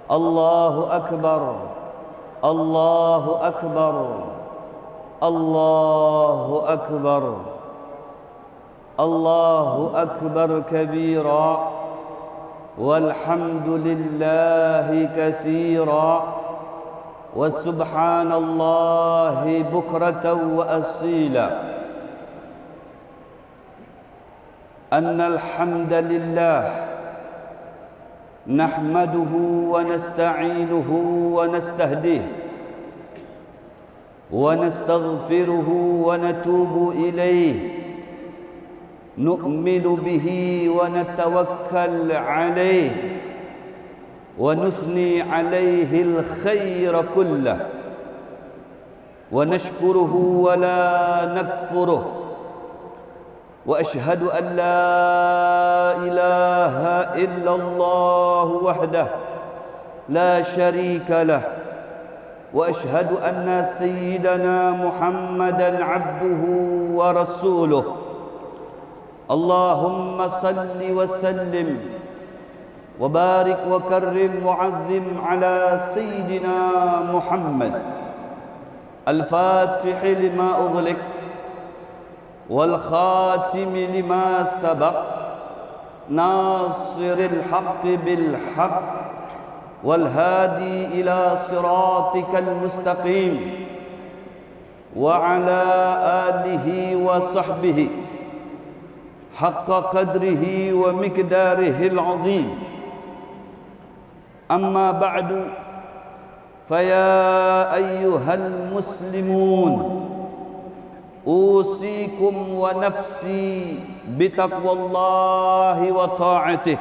Allahu Akbar, Allahu Akbar, Allahu Akbar, Allahu Akbar kabira, walhamdulillahi katsira, wa subhanallahi bukratan wa asila. Annal hamdalillah nahmaduhu wa nasta'inuhu wa nastahdihi wa nastaghfiruhu wa natubu ilayhi nu'minu bihi wa natawakkal alayhi wa nuthni alayhi al-khayra kullah wa nashkuruhu wa la nakfuruh. وأشهد أن لا إله إلا الله وحده لا شريك له وأشهد أن سيدنا محمدا عبده ورسوله. اللهم صل وسلم وبارك وكرم وعظم على سيدنا محمد الفاتح لما أغلق والخاتم لما سبق ناصر الحق بالحق والهادي إلى صراطك المستقيم وعلى آله وصحبه حق قدره ومقداره العظيم. أما بعد فيا أيها المسلمون أوصيكم ونفسي بتقوى الله وطاعته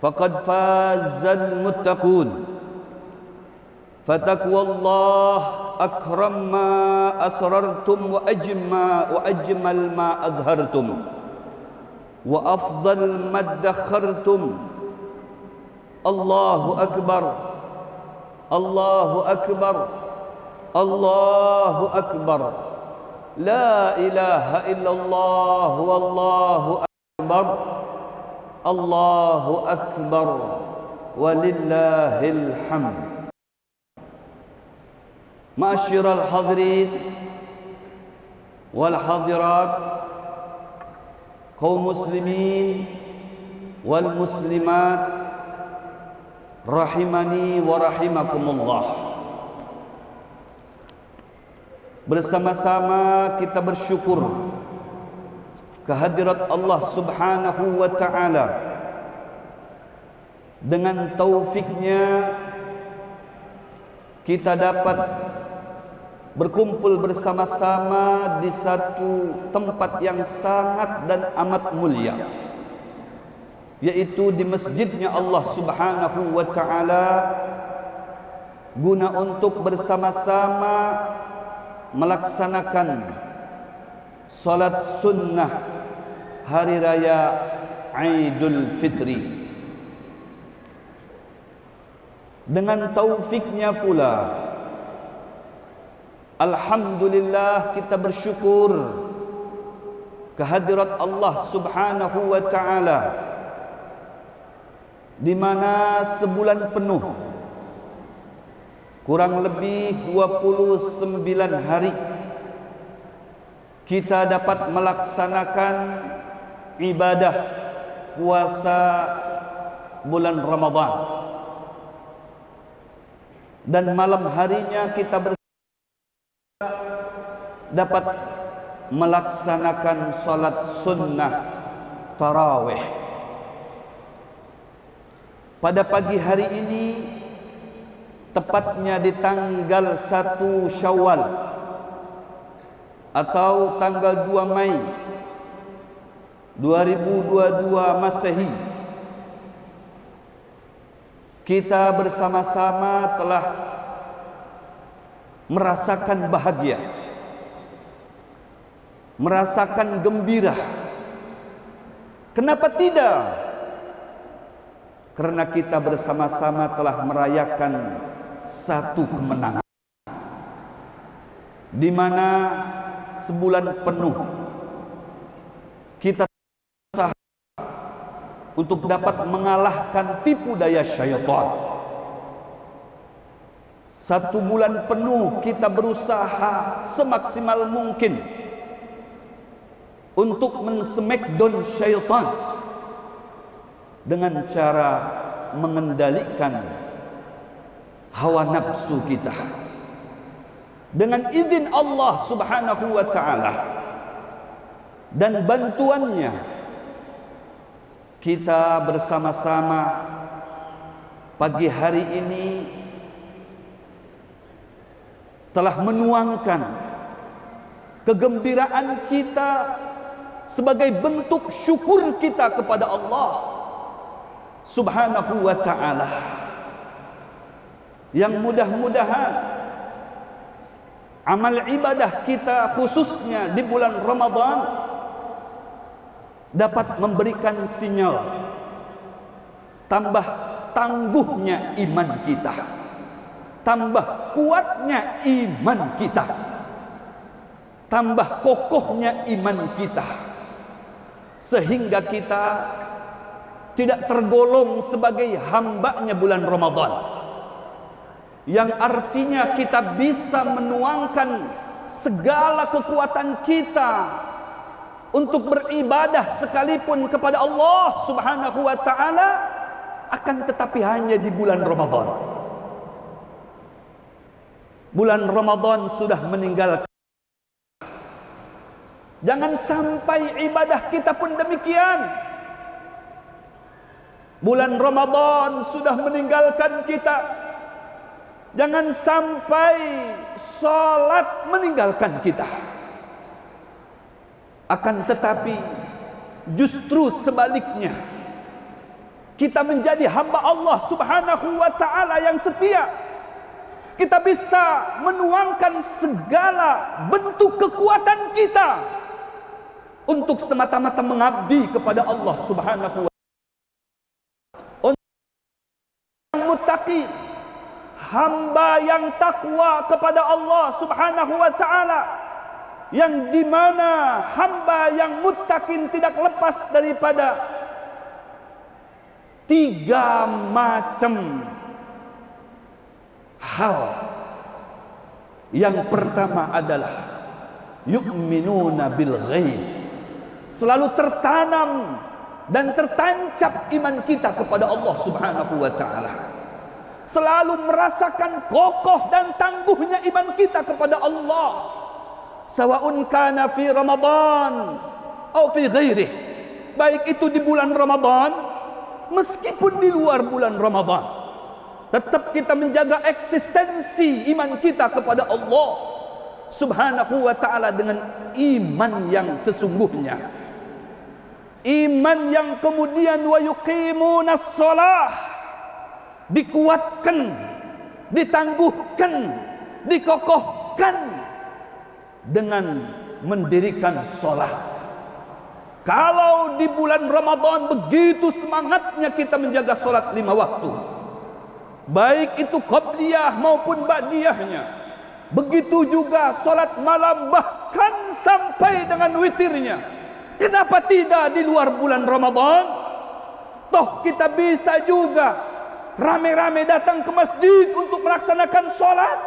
فقد فاز المتقون. فتقوى الله أكرم ما أسررتم وأجمل ما أظهرتم وأفضل ما ادخرتم. الله أكبر، الله أكبر، الله أكبر، لا إله إلا الله والله أكبر، الله أكبر ولله الحمد. معاشر الحاضرين والحاضرات، kaum muslimin wal muslimat rahimani wa rahimakumullah. Bersama-sama kita bersyukur kehadirat Allah Subhanahu wa ta'ala. Dengan taufiknya kita dapat berkumpul bersama-sama di satu tempat yang sangat dan amat mulia, yaitu di masjidnya Allah Subhanahu wa ta'ala, guna untuk bersama-sama melaksanakan salat sunnah hari raya Idul Fitri. Dengan taufiknya pula, alhamdulillah, kita bersyukur kehadirat Allah Subhanahu wa ta'ala, di mana sebulan penuh, kurang lebih 29 hari, kita dapat melaksanakan ibadah puasa bulan Ramadan. Dan malam harinya kita dapat melaksanakan salat sunnah tarawih. Pada pagi hari ini, tepatnya di tanggal 1 Syawal atau tanggal 2 Mei 2022 Masehi, kita bersama-sama telah merasakan bahagia, merasakan gembira. Kenapa tidak? Karena kita bersama-sama telah merayakan satu kemenangan, di mana sebulan penuh kita berusaha untuk dapat mengalahkan tipu daya syaitan, 1 bulan penuh kita berusaha semaksimal mungkin untuk men-smackdown syaitan dengan cara mengendalikan hawa nafsu kita. Dengan izin Allah Subhanahu wa ta'ala dan bantuannya, kita bersama-sama pagi hari ini telah menuangkan kegembiraan kita sebagai bentuk syukur kita kepada Allah Subhanahu wa ta'ala, yang mudah-mudahan amal ibadah kita khususnya di bulan Ramadan dapat memberikan sinyal tambah tangguhnya iman kita, tambah kuatnya iman kita, tambah kokohnya iman kita, sehingga kita tidak tergolong sebagai hambanya bulan Ramadan, yang artinya kita bisa menuangkan segala kekuatan kita untuk beribadah sekalipun kepada Allah Subhanahu wa ta'ala, akan tetapi hanya di bulan Ramadan. Bulan Ramadan sudah meninggalkan. Jangan sampai ibadah kita pun demikian. Bulan Ramadan sudah meninggalkan kita. Jangan sampai salat meninggalkan kita. Akan tetapi justru sebaliknya, kita menjadi hamba Allah Subhanahu wa ta'ala yang setia. Kita bisa menuangkan segala bentuk kekuatan kita untuk semata-mata mengabdi kepada Allah Subhanahu wa ta'ala. Untuk muttaqi, hamba yang takwa kepada Allah Subhanahu wa ta'ala, yang dimana hamba yang muttaqin tidak lepas daripada 3 macam hal. Yang pertama adalah yu'minuna bil ghaib, selalu tertanam dan tertancap iman kita kepada Allah Subhanahu wa ta'ala, selalu merasakan kokoh dan tangguhnya iman kita kepada Allah, sawaun kana fi Ramadan atau fi ghairih, baik itu di bulan Ramadan meskipun di luar bulan Ramadan, tetap kita menjaga eksistensi iman kita kepada Allah Subhanahu wa ta'ala dengan iman yang sesungguhnya, iman yang kemudian wa yuqimunas shalah, dikuatkan, ditangguhkan, dikokohkan dengan mendirikan sholat. Kalau di bulan Ramadan begitu semangatnya kita menjaga sholat 5 waktu, baik itu qabliyah maupun ba'diyahnya, begitu juga sholat malam bahkan sampai dengan witirnya. Kenapa tidak di luar bulan Ramadan? Toh kita bisa juga rame-rame datang ke masjid untuk melaksanakan sholat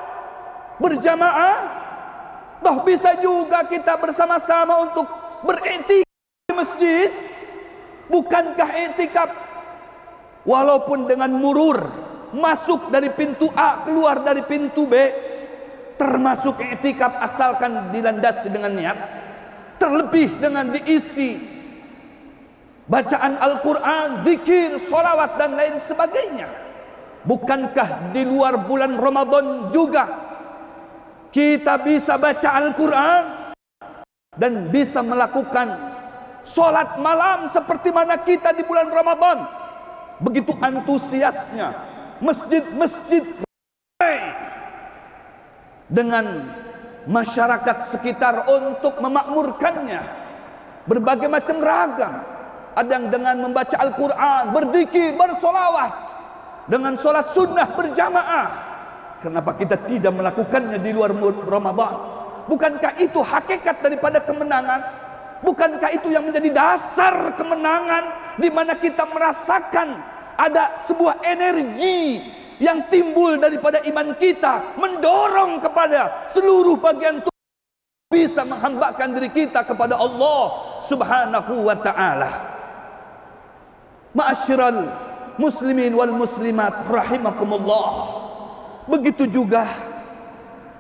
berjamaah. Toh bisa juga kita bersama-sama untuk beriktikaf di masjid. Bukankah iktikaf walaupun dengan murur, masuk dari pintu A keluar dari pintu B, termasuk iktikaf asalkan dilandasi dengan niat, terlebih dengan diisi bacaan Al-Quran, zikir, sholawat dan lain sebagainya. Bukankah di luar bulan Ramadan juga kita bisa baca Al-Quran dan bisa melakukan sholat malam seperti mana kita di bulan Ramadan? Begitu antusiasnya masjid-masjid dengan masyarakat sekitar untuk memakmurkannya berbagai macam ragam. Ada yang dengan membaca Al-Quran, berzikir, bersolawat, dengan sholat sunnah berjamaah. Kenapa kita tidak melakukannya di luar Ramadan? Bukankah itu hakikat daripada kemenangan? Bukankah itu yang menjadi dasar kemenangan, di mana kita merasakan ada sebuah energi yang timbul daripada iman kita mendorong kepada seluruh bagian tubuh bisa menghambakan diri kita kepada Allah Subhanahu wa ta'ala. Ma'asyiral muslimin wal muslimat rahimakumullah. Begitu juga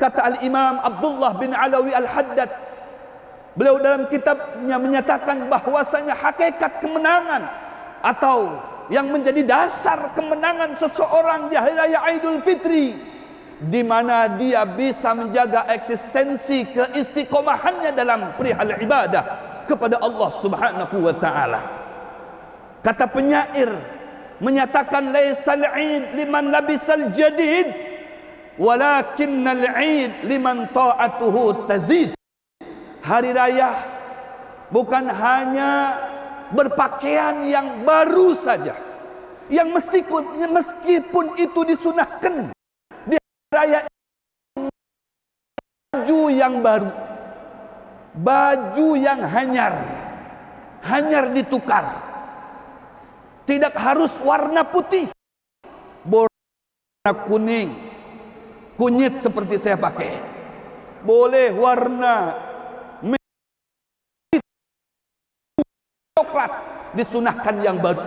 kata Al-Imam Abdullah bin Alawi Al-Haddad, beliau dalam kitabnya menyatakan bahwasanya hakikat kemenangan atau yang menjadi dasar kemenangan seseorang di hari raya Idul Fitri, di mana dia bisa menjaga eksistensi keistiqomahannya dalam perihal ibadah kepada Allah Subhanahu wa ta'ala. Kata penyair menyatakan, laisal id liman labisal jadid walakinnal id liman ta'atuhu tazid. Hari raya bukan hanya berpakaian yang baru saja, yang meskipun itu disunahkan di hari raya, baju yang baru, baju yang hanyar ditukar, tidak harus warna putih, warna kuning, kunyit seperti saya pakai, boleh warna coklat, disunahkan yang baru.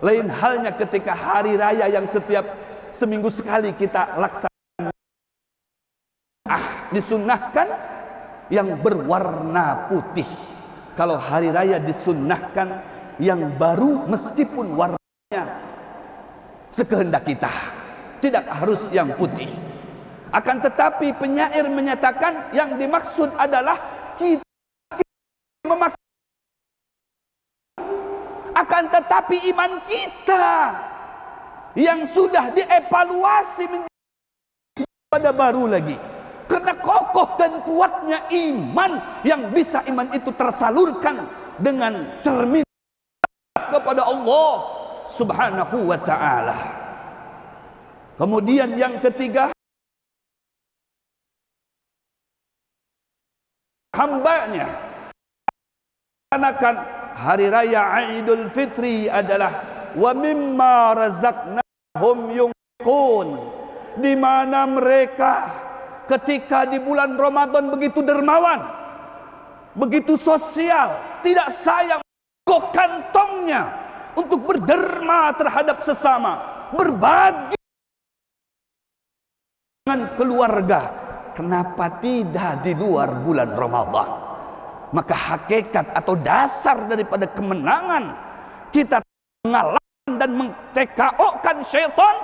Lain halnya ketika hari raya yang setiap seminggu sekali kita laksanakan, disunahkan yang berwarna putih. Kalau hari raya disunahkan yang baru meskipun warnanya sekehendak kita, tidak harus yang putih. Akan tetapi penyair menyatakan yang dimaksud adalah kita memakai, akan tetapi iman kita yang sudah dievaluasi menjadi pada baru lagi, karena kokoh dan kuatnya iman yang bisa iman itu tersalurkan dengan cermin kepada Allah Subhanahu wa ta'ala. Kemudian yang ketiga, hambanya melaksanakan hari raya Idul Fitri adalah wa mimma razaqnahum yunfiqun, di mana mereka ketika di bulan Ramadan begitu dermawan, begitu sosial, tidak sayang kantongnya untuk berderma terhadap sesama, berbagi dengan keluarga. Kenapa tidak di luar bulan Ramadan? Maka hakikat atau dasar daripada kemenangan kita mengalahkan dan meng-TKO-kan syaitan,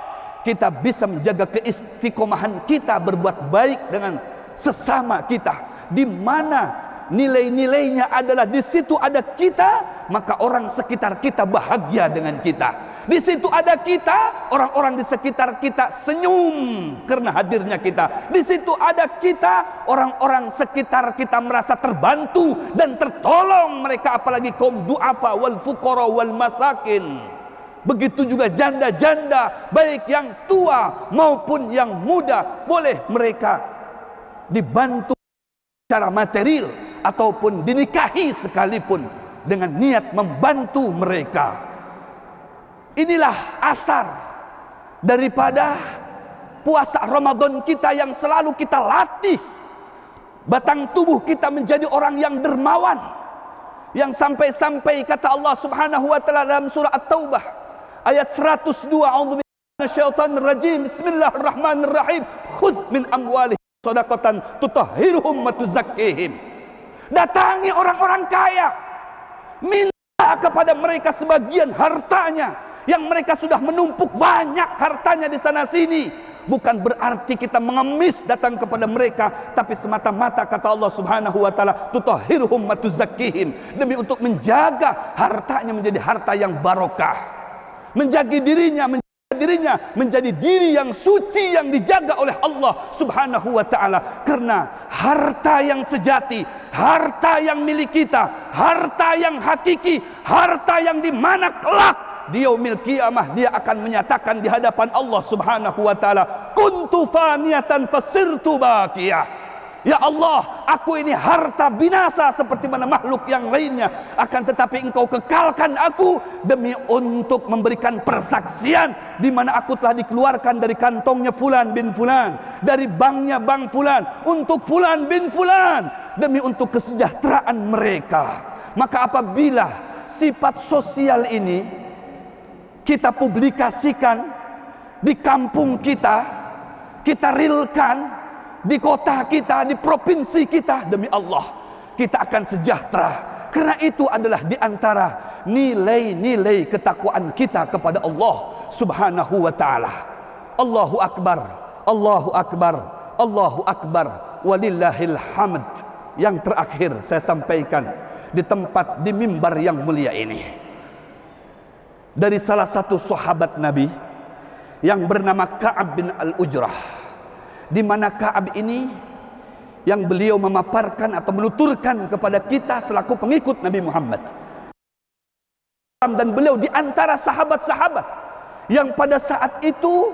kita bisa menjaga keistiqomahan kita berbuat baik dengan sesama kita, di mana nilai-nilainya adalah di situ ada kita, maka orang sekitar kita bahagia dengan kita. Di situ ada kita, orang-orang di sekitar kita senyum karena hadirnya kita. Di situ ada kita, orang-orang sekitar kita merasa terbantu dan tertolong mereka, apalagi kaum du'afa wal fuqara wal masakin. Begitu juga janda-janda, baik yang tua maupun yang muda, boleh mereka dibantu secara material ataupun dinikahi sekalipun dengan niat membantu mereka. Inilah asar daripada puasa Ramadan kita yang selalu kita latih batang tubuh kita menjadi orang yang dermawan, yang sampai-sampai kata Allah Subhanahu wa ta'ala dalam surah At-Taubah ayat 102, a'udzubillahi minasyaitonir rajim, bismillahirrahmanirrahim, khudz min amwalihim shadaqatan tutahhiruhum wa tuzakkihim. Datangi orang-orang kaya, minta kepada mereka sebagian hartanya yang mereka sudah menumpuk banyak hartanya di sana sini. Bukan berarti kita mengemis datang kepada mereka, tapi semata-mata kata Allah Subhanahu wa ta'ala, tutahhiruhum wa tuzakkihim, demi untuk menjaga hartanya menjadi harta yang barokah, menjaga dirinya menjadi diri yang suci, yang dijaga oleh Allah Subhanahu wa ta'ala. Karena harta yang sejati, harta yang milik kita, harta yang hakiki, harta yang dimana kelak di yaumil qiyamah dia akan menyatakan di hadapan Allah Subhanahu wa ta'ala, kuntu faniyatan fasirtu baqiyah. Ya Allah, aku ini harta binasa seperti mana makhluk yang lainnya, akan tetapi Engkau kekalkan aku demi untuk memberikan persaksian di mana aku telah dikeluarkan dari kantongnya Fulan bin Fulan, dari banknya Bank Fulan, untuk Fulan bin Fulan, demi untuk kesejahteraan mereka. Maka apabila sifat sosial ini kita publikasikan di kampung kita, kita realkan di kota kita, di provinsi kita, demi Allah kita akan sejahtera. Karena itu adalah di antara nilai-nilai ketakwaan kita kepada Allah Subhanahu wa taala. Allahu akbar, Allahu akbar, Allahu akbar, walillahil hamd. Yang terakhir saya sampaikan di tempat, di mimbar yang mulia ini, dari salah satu sahabat Nabi yang bernama Ka'ab bin Al-Ujrah, di mana Ka'ab ini yang beliau memaparkan atau menuturkan kepada kita selaku pengikut Nabi Muhammad, dan beliau di antara sahabat-sahabat yang pada saat itu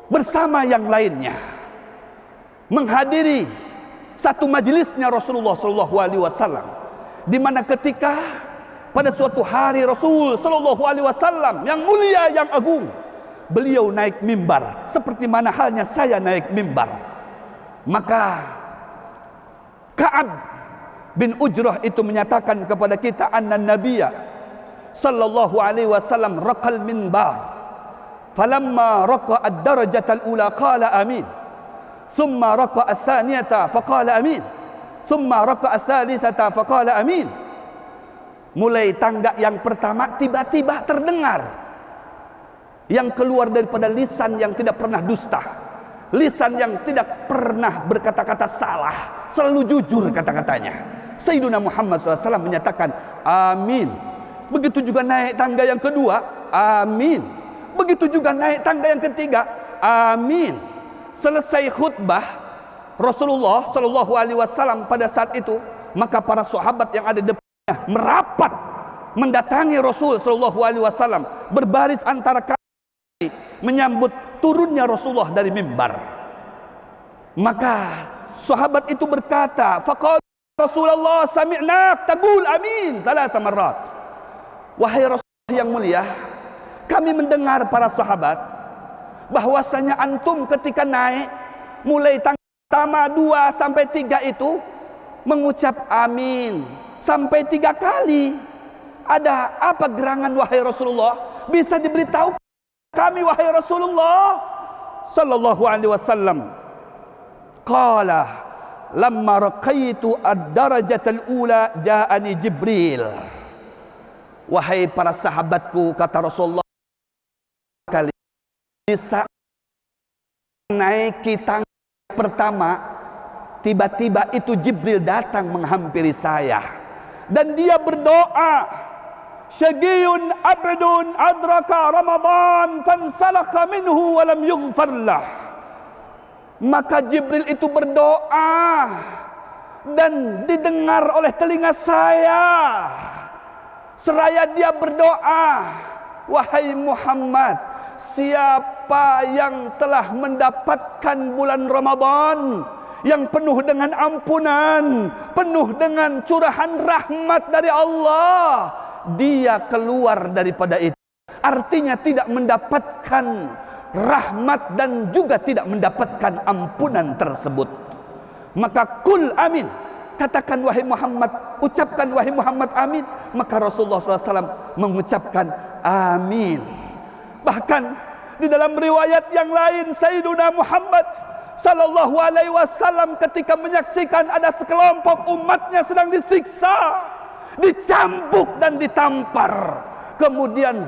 bersama yang lainnya menghadiri satu majelisnya Rasulullah SAW, di mana ketika pada suatu hari Rasul SAW yang mulia, yang agung, beliau naik mimbar seperti mana halnya saya naik mimbar. Maka Ka'ab bin Ujrah itu menyatakan kepada kita, anna nabiyya sallallahu alaihi wasallam raqal minbar, falamma raqa ad-darajata al-ula qala amin, thumma raqa ats-tsaniyata faqala amin, thumma raqa ats-tsalitsata faqala amin. Mulai tangga yang pertama tiba-tiba terdengar yang keluar daripada lisan yang tidak pernah dusta, lisan yang tidak pernah berkata-kata salah, selalu jujur kata-katanya. Sayyiduna Muhammad SAW menyatakan amin. Begitu juga naik tangga yang kedua, amin. Begitu juga naik tangga yang ketiga, amin. Selesai khutbah Rasulullah SAW pada saat itu, maka para sahabat yang ada di depannya merapat mendatangi Rasul SAW, berbaris antara kaki menyambut turunnya Rasulullah dari mimbar. Maka sahabat itu berkata, faqala Rasulullah sami'nak taqul amin 3 marrat. Wahai Rasulullah yang mulia, kami mendengar para sahabat bahwasanya antum ketika naik mulai tangga pertama 2 sampai 3 itu mengucap amin sampai 3 kali. Ada apa gerangan wahai Rasulullah? Bisa diberitahu kami wahai Rasulullah sallallahu alaihi wasallam. Qala lamma raqaitu ad-darajatal ula ja'ani Jibril. Wahai para sahabatku, kata Rasulullah, kali bisa naiki tangga pertama, tiba-tiba itu Jibril datang menghampiri saya dan dia berdoa, syagiyun abdun adraka Ramadan fansalakha minhu walam yughfar lah. Maka Jibril itu berdoa dan didengar oleh telinga saya. Seraya dia berdoa, wahai Muhammad, siapa yang telah mendapatkan bulan Ramadan yang penuh dengan ampunan, penuh dengan curahan rahmat dari Allah, dia keluar daripada itu. Artinya tidak mendapatkan rahmat dan juga tidak mendapatkan ampunan tersebut. Maka kul amin, katakan wahai Muhammad, ucapkan wahai Muhammad amin. Maka Rasulullah SAW mengucapkan amin. Bahkan di dalam riwayat yang lain, Sayyiduna Muhammad Sallallahu Alaihi Wasallam ketika menyaksikan ada sekelompok umatnya sedang disiksa, dicambuk dan ditampar, kemudian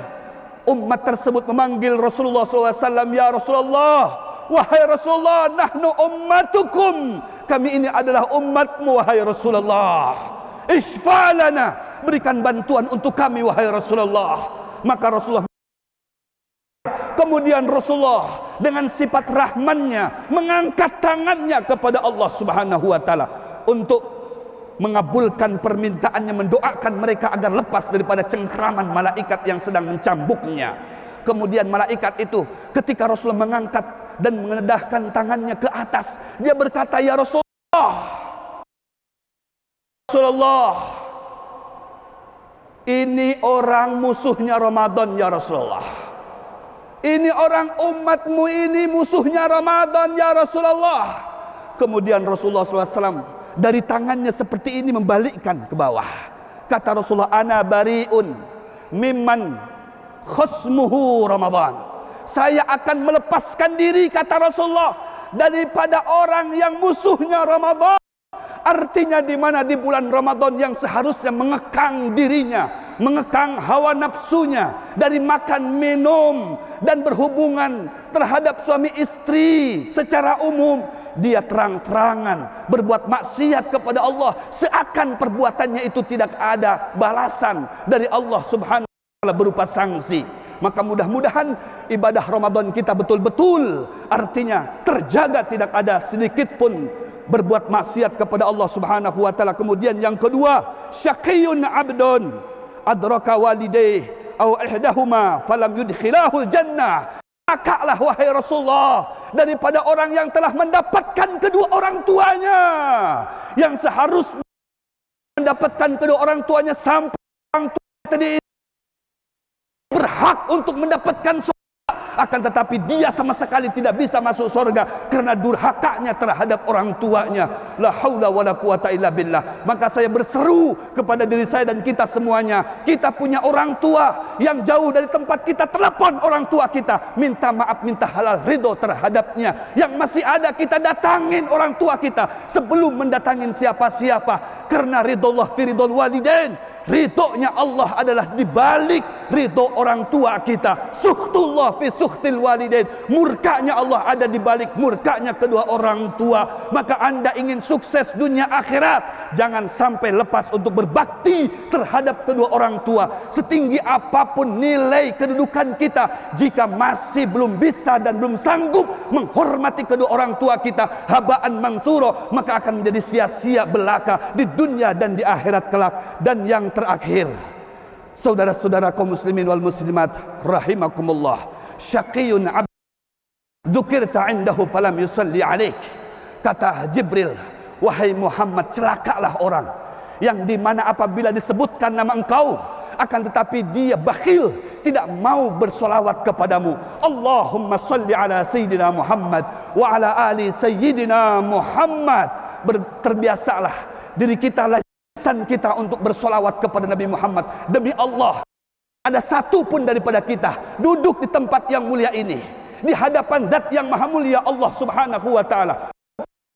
umat tersebut memanggil Rasulullah SAW, ya Rasulullah, wahai Rasulullah, nahnu ummatukum, kami ini adalah umatmu wahai Rasulullah, isfa'lana, berikan bantuan untuk kami wahai Rasulullah. Maka Rasulullah, kemudian Rasulullah dengan sifat rahmannya mengangkat tangannya kepada Allah Subhanahu wa taala untuk mengabulkan permintaannya, mendoakan mereka agar lepas daripada cengkraman malaikat yang sedang mencambuknya. Kemudian malaikat itu ketika Rasulullah mengangkat dan mengendahkan tangannya ke atas, dia berkata, ya Rasul, Rasulullah, ini orang musuhnya Ramadan ya Rasulullah. Ini orang umatmu ini musuhnya Ramadan ya Rasulullah. Kemudian Rasulullah SAW dari tangannya seperti ini membalikkan ke bawah. Kata Rasulullah, ana bariun mimman khasmuhu Ramadan. Saya akan melepaskan diri, kata Rasulullah, daripada orang yang musuhnya Ramadan. Artinya di mana di bulan Ramadan yang seharusnya mengekang dirinya, mengekang hawa nafsunya dari makan, minum dan berhubungan terhadap suami istri secara umum, dia terang-terangan berbuat maksiat kepada Allah, seakan perbuatannya itu tidak ada balasan dari Allah Subhanahu wa taala berupa sanksi. Maka mudah-mudahan ibadah Ramadan kita betul-betul artinya terjaga, tidak ada sedikit pun berbuat maksiat kepada Allah Subhanahu wa taala. Kemudian yang kedua, syaqiyun abdun adraka walidayh aw ihdahuma falam yudkhilahul jannah. Makalah wahai Rasulullah daripada orang yang telah mendapatkan kedua orang tuanya, yang seharusnya mendapatkan kedua orang tuanya sampai orang tua tadi berhak untuk mendapatkan surga, akan tetapi dia sama sekali tidak bisa masuk surga karena durhakanya terhadap orang tuanya. La haula wala quwata illa billah. Maka saya berseru kepada diri saya dan kita semuanya, kita punya orang tua yang jauh dari tempat kita, telepon orang tua kita, minta maaf, minta halal ridho terhadapnya. Yang masih ada kita datangin orang tua kita sebelum mendatangin siapa-siapa, karena ridhollah fi ridhol walidain. Ridhonya Allah adalah dibalik ridho orang tua kita. Sukhtullah fi sukhtil walidain. Murkanya Allah ada dibalik murkanya kedua orang tua. Maka anda ingin sukses dunia akhirat, jangan sampai lepas untuk berbakti terhadap kedua orang tua. Setinggi apapun nilai kedudukan kita, jika masih belum bisa dan belum sanggup menghormati kedua orang tua kita, habaan mansuro, maka akan menjadi sia-sia belaka di dunia dan di akhirat kelak. Dan yang terakhir, saudara-saudara kaum muslimin wal muslimat rahimakumullah, syaqiyun abd dzukirta indahu falam yusalli alaik. Kata Jibril, wahai Muhammad, celakalah orang yang dimana apabila disebutkan nama engkau, akan tetapi dia bakhil, tidak mau bersolawat kepadamu. Allahumma salli ala sayyidina Muhammad wa ala ali sayyidina Muhammad. Terbiasalah diri kita, lisan kita untuk bersolawat kepada Nabi Muhammad. Demi Allah, ada satu pun daripada kita duduk di tempat yang mulia ini, di hadapan Zat yang maha mulia Allah Subhanahu wa taala,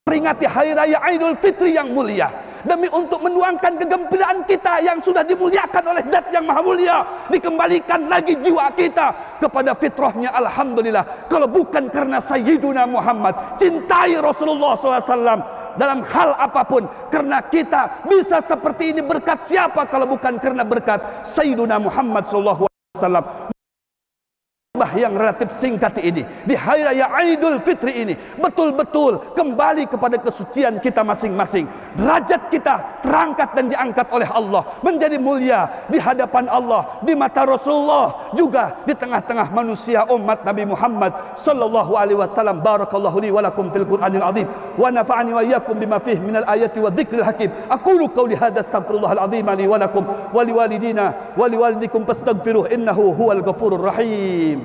peringati hari raya Idul Fitri yang mulia, demi untuk menuangkan kegembiraan kita yang sudah dimuliakan oleh Zat yang maha mulia, dikembalikan lagi jiwa kita kepada fitrahnya. Alhamdulillah, kalau bukan karena Sayyiduna Muhammad, cintai Rasulullah SAW dalam hal apapun, karena kita bisa seperti ini berkat siapa kalau bukan karena berkat Sayyiduna Muhammad SAW. Yang relatif singkat ini, di hari raya Idul Fitri ini, betul-betul kembali kepada kesucian kita masing-masing. Derajat kita terangkat dan diangkat oleh Allah, menjadi mulia di hadapan Allah, di mata Rasulullah, juga di tengah-tengah manusia umat Nabi Muhammad sallallahu alaihi wasallam. Barakallahu li wa lakum fil Qur'anil azim wa nafa'ani wa iyyakum bima fihi minal ayati wa dzikril hakim. Aqulu qawli hadza astaghfirullahal azim li wa lakum wa liwalidina wa liwalidikum fastaghfiruhu innahu huwal ghafurur rahim.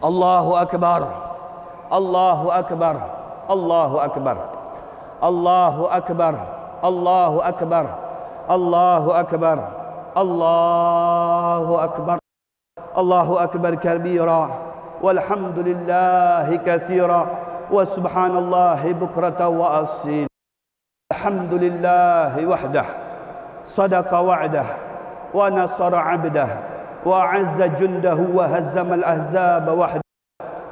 Allahu Akbar, Allahu Akbar, Allahu Akbar, Allahu Akbar, Allahu Akbar, Allahu Akbar, Allahu Akbar, Allahu Akbar kabira, walhamdulillahi katsira, wa subhanallahi bukratan wa asil. Alhamdulillahi wahdah, sadaqa wa'dah, wa nasara 'abdah, وأعز جنده وهزم الأحزاب وحده.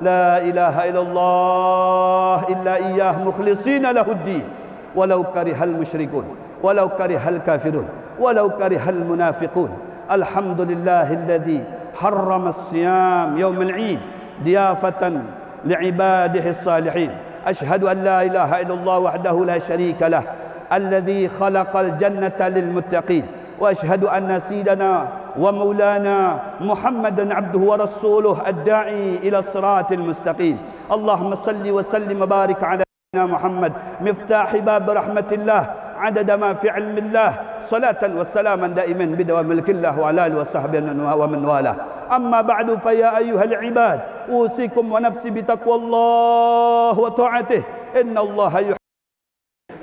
لا إله إلا الله إلا إياه مخلصين له الدين walau karihal musyrikun, walau karihal kafirun, walau karihal munafiqun. Alhamdulillahilladzi harrama as-siyam yawm al-'id diyafatan li'ibadihi as-salihin. Ashhadu an la ilaha illallah wahdahu la syarika lah alladzi khalaqal jannata lil muttaqin. وأشهد أن سيدنا ومولانا محمدا عبده ورسوله الداعي إلى الصراط المستقيم. اللهم صل وسلم وبارك على سيدنا محمد مفتاح باب رحمة الله عدد ما في علم الله صلاة وسلاما دائما بدوام ملك الله وعلى آله وصحبه ومن والاه. أما بعد فيا أيها العباد أوصيكم ونفسي بتقوى الله وطاعته إن الله يحب.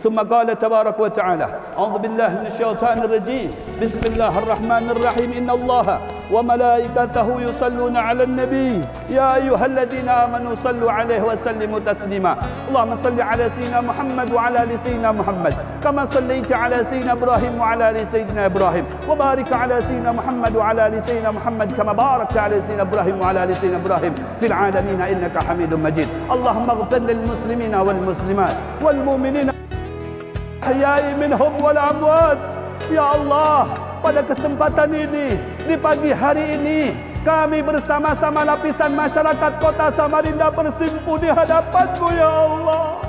ثم قال تبارك وتعالى أعوذ بالله من الشيطان الرجيم بسم الله الرحمن الرحيم إن الله وملائكته يصلون على النبي يا أيها الذين آمنوا صلوا عليه وسلموا تسليما. اللهم صل على سيدنا محمد وعلى آل سيدنا محمد كما صليت على سيدنا إبراهيم وعلى آل سيدنا إبراهيم وبارك على سيدنا محمد وعلى آل سيدنا محمد كما باركت على سيدنا إبراهيم وعلى آل سيدنا إبراهيم في العالمين إنك حميد مجيد. اللهم اغفر للمسلمين والمسلمات والمؤمنين Ahyai minhum wal amwat. Ya Allah, pada kesempatan ini, di pagi hari ini, kami bersama-sama lapisan masyarakat kota Samarinda bersimpu di hadapan-Mu ya Allah.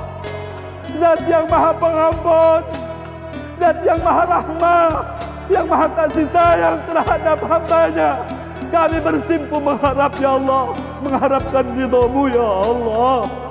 Zat yang maha pengampun, Zat yang maha rahmah, yang maha kasih sayang terhadap hamba-Nya. Kami bersimpu mengharap ya Allah, mengharapkan ridha-Mu ya Allah.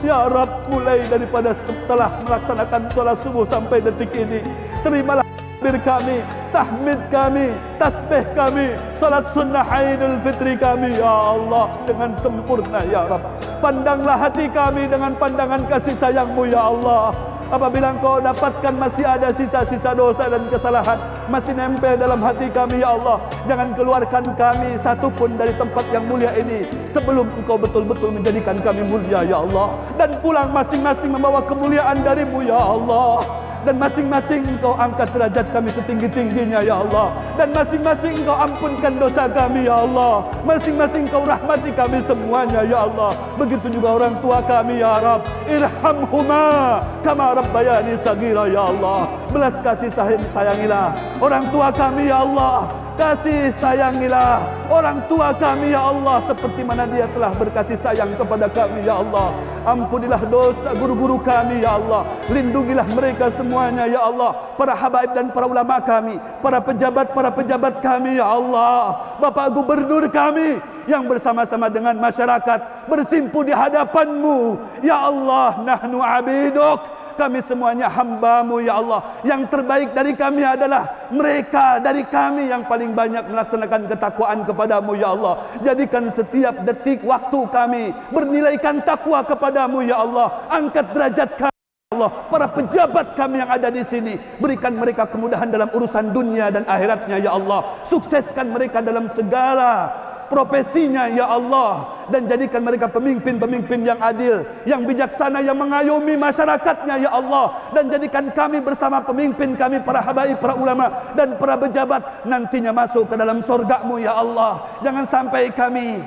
Ya Rabb, mulai daripada setelah melaksanakan sholat subuh sampai detik ini, terimalah takbir kami, tahmid kami, tasbih kami, sholat sunnah Aidul Fitri kami ya Allah dengan sempurna ya Rabb. Pandanglah hati kami dengan pandangan kasih sayang-Mu ya Allah. Apabila Engkau dapatkan masih ada sisa-sisa dosa dan kesalahan masih nempel dalam hati kami ya Allah, jangan keluarkan kami satupun dari tempat yang mulia ini sebelum Engkau betul-betul menjadikan kami mulia ya Allah, dan pulang masing-masing membawa kemuliaan dari-Mu ya Allah. Dan masing-masing Engkau angkat derajat kami setinggi-tingginya ya Allah, dan masing-masing Engkau ampunkan dosa kami ya Allah, masing-masing Engkau rahmati kami semuanya ya Allah. Begitu juga orang tua kami ya Rabb, irhamhuma kama rabbayani sagira ya Allah. Belas kasih sayangilah orang tua kami ya Allah, kasih sayangilah orang tua kami ya Allah seperti mana dia telah berkasih sayang kepada kami ya Allah. Ampunilah dosa guru-guru kami ya Allah, lindungilah mereka semuanya ya Allah, para habaib dan para ulama kami, para pejabat kami ya Allah, Bapak Gubernur kami yang bersama-sama dengan masyarakat bersimpu di hadapan-Mu ya Allah. Nahnu abiduk, kami semuanya hamba-Mu ya Allah. Yang terbaik dari kami adalah mereka dari kami yang paling banyak melaksanakan ketakwaan kepada-Mu ya Allah. Jadikan setiap detik waktu kami bernilaikan takwa kepada-Mu ya Allah. Angkat derajat kami ya Allah. Para pejabat kami yang ada di sini, berikan mereka kemudahan dalam urusan dunia dan akhiratnya ya Allah. Sukseskan mereka dalam segala profesinya ya Allah, dan jadikan mereka pemimpin-pemimpin yang adil, yang bijaksana, yang mengayomi masyarakatnya ya Allah. Dan jadikan kami bersama pemimpin kami, para habaib, para ulama dan para pejabat nantinya masuk ke dalam surga-Mu ya Allah. Jangan sampai kami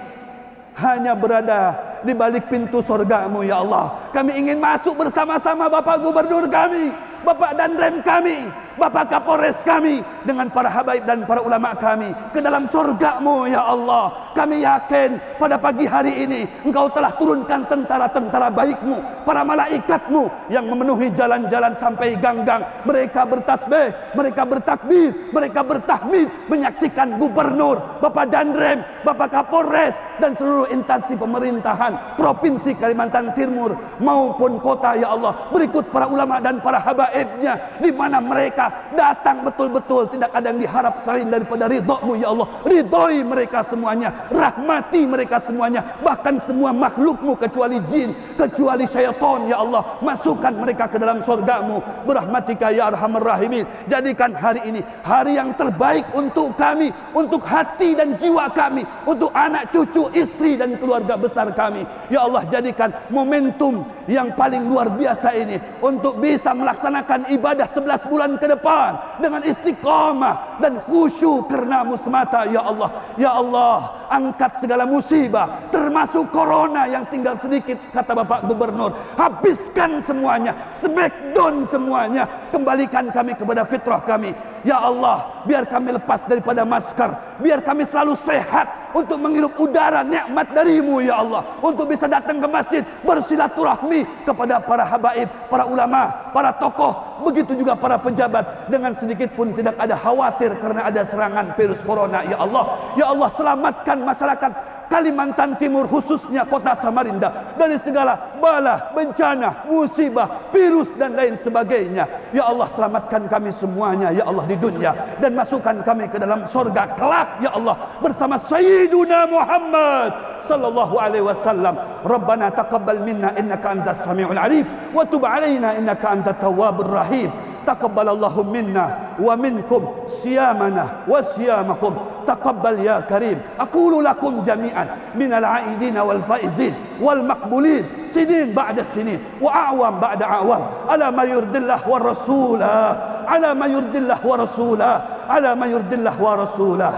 hanya berada di balik pintu surga-Mu ya Allah. Kami ingin masuk bersama-sama Bapak Gubernur kami, Bapak Danrem kami, Bapak Kapolres kami, dengan para habaib dan para ulama kami ke dalam surga-Mu ya Allah. Kami yakin pada pagi hari ini Engkau telah turunkan tentara-tentara baik-Mu, para malaikat-Mu yang memenuhi jalan-jalan sampai gang-gang. Mereka bertasbih, mereka bertakbir, mereka bertahmid, menyaksikan Gubernur, Bapak Danrem, Bapak Kapolres dan seluruh instansi pemerintahan Provinsi Kalimantan Timur maupun kota ya Allah. Berikut para ulama dan para habaibnya, di mana mereka datang betul-betul tidak ada yang diharap selain daripada ridha-Mu ya Allah. Ridhoi mereka semuanya, rahmati mereka semuanya, bahkan semua makhluk-Mu kecuali jin, kecuali syaitan ya Allah. Masukkan mereka ke dalam surga-Mu berahmatika ya arhamar rahimin. Jadikan hari ini hari yang terbaik untuk kami, untuk hati dan jiwa kami, untuk anak cucu, istri dan keluarga besar kami ya Allah. Jadikan momentum yang paling luar biasa ini untuk bisa melaksanakan ibadah 11 bulan ke depan dengan istiqamah dan khusyuk karena-Mu semata ya Allah. Ya Allah, angkat segala musibah, termasuk corona yang tinggal sedikit, kata Bapak Gubernur. Habiskan semuanya, smackdown semuanya, kembalikan kami kepada fitrah kami. Ya Allah, biar kami lepas daripada masker, biar kami selalu sehat untuk menghirup udara nikmat darimu ya Allah, untuk bisa datang ke masjid bersilaturahmi kepada para habaib, para ulama, para tokoh, begitu juga para pejabat, dengan sedikit pun tidak ada khawatir karena ada serangan virus corona ya Allah. Ya Allah, selamatkan masyarakat Kalimantan Timur, khususnya kota Samarinda, dari segala bala, bencana, musibah, virus dan lain sebagainya. Ya Allah, selamatkan kami semuanya ya Allah di dunia, dan masukkan kami ke dalam surga kelak ya Allah bersama Sayyiduna Muhammad sallallahu alaihi wasallam. Rabbana taqabbal minna innaka antas samiul alim wa tub alaina innaka antat tawwabur rahim. Taqabbalallahu minna wa minkum siyamana wa siyamakum. Taqabbal ya karim. Aqulu lakum jami'an minal aidin wal faizin wal maqbulin sinin ba'da sinin wa a'wam ba'da a'wam ala ma yurdillah wa rasulah, ala ma yurdillah wa rasulah, ala ma yurdillah wa rasulah.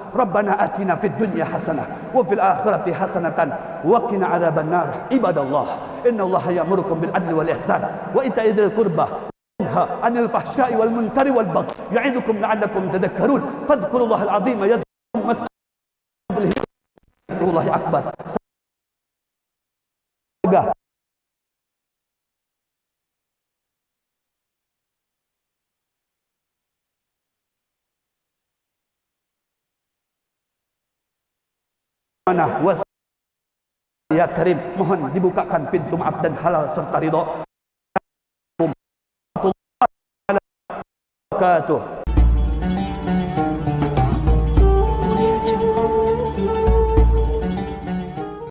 Rabbana atina fid dunya hasanah wa fil akhirati hasanatan wa qina adzaban nar. Ibadallah, innallaha ya'murukum bil adli wal ihsan wa ita'i dzil qurbah anil fahsya'i wal munkari wal baghi ya'idukum la'allakum tadhakkarun. Fadhkurullahal 'azim yadhkurkum mas'alullahi akbar. Mana was ya karim, mohon dibukakan pintu maaf dan halal serta ridha. Wabarakatuh.